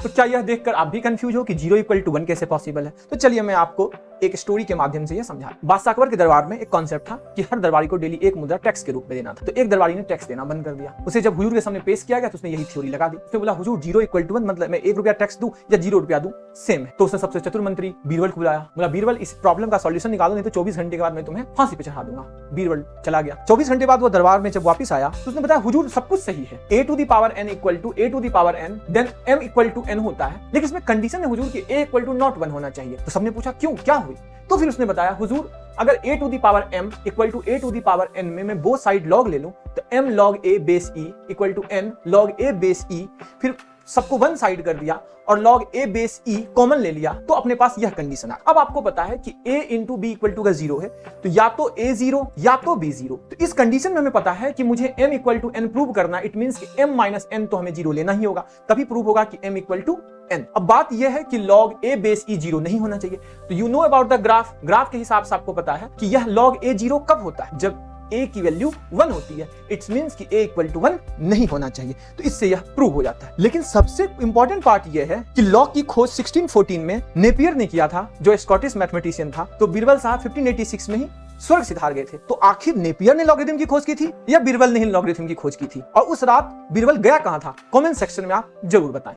तो क्या यह देखकर आप भी कंफ्यूज हो कि 0 इक्वल टू 1 कैसे पॉसिबल है? तो चलिए मैं आपको एक स्टोरी के माध्यम से यह समझा। बादशाह अकबर के दरबार में एक कॉन्सेप्ट था कि हर दरबारी को डेली एक मुद्रा टैक्स के रूप में देना था। तो एक दरबारी ने टैक्स देना बंद कर दिया। उसे जब हुजूर के सामने पेश किया गया तो उसने यही थ्योरी लगा दी। उसने बोला हुजूर 0 इक्वल टू 1 मतलब मैं 1 रुपया टैक्स दूं या 0 रुपया दूं सेम है। तो उसने सबसे चतुर मंत्री बीरबल को बुलाया। बोला बीरबल इस प्रॉब्लम का सॉल्यूशन निकालो, नहीं तो 24 घंटे के बाद मैं तुम्हें फांसी पे चढ़ा दूंगा। बीरबल चला गया। 24 घंटे बाद वो दरबार में जब वापस आया तो उसने बताया हुजूर सब कुछ सही है, a to the power n equal to a to the power n then m equal to n होता है, लेकिन इसमें कंडीशन है हुजूर कि a इक्वल टू नॉट 1 होना चाहिए। तो सबने पूछा क्यों, क्या हुई? तो फिर उसने बताया हुजूर अगर a to the power m equal to a to the power n में मैं बोथ साइड लॉग ले लूं तो m log a base e equal to n log a base e, फिर सबको वन साइड कर दिया और log a base e common ले लिया तो अपने पास यह कंडीशन है। अब आपको पता है कि a into b equal to का 0 है, तो या तो a 0 या तो b 0। तो इस कंडीशन में हमें पता है कि मुझे m equal to n prove करना, इट मींस कि m माइनस n तो हमें 0 लेना ही होगा, तभी प्रूव होगा कि m इक्वल टू n। अब बात यह है कि log a बेस e 0 नहीं होना चाहिए। तो you know about the graph के हिसाब से आपको पता है कि यह log a 0 कब होता है, जब a की वैल्यू 1 होती है। इट्स मींस कि a इक्वल टू 1 नहीं होना चाहिए। तो इससे यह प्रूव हो जाता है। लेकिन सबसे इंपॉर्टेंट पार्ट यह है कि लॉग की खोज 1614 में नेपियर ने किया था, जो स्कॉटिश मैथमेटिशियन था। तो बीरबल साहब 1586 में ही स्वर्ग सिधार गए थे। तो आखिर नेपियर ने लॉगरिथम की खोज की थी या बीरबल ने ही लॉगरिथम की खोज की थी? और उस रात बीरबल गया कहां था? कमेंट सेक्शन में आप जरूर बताएं।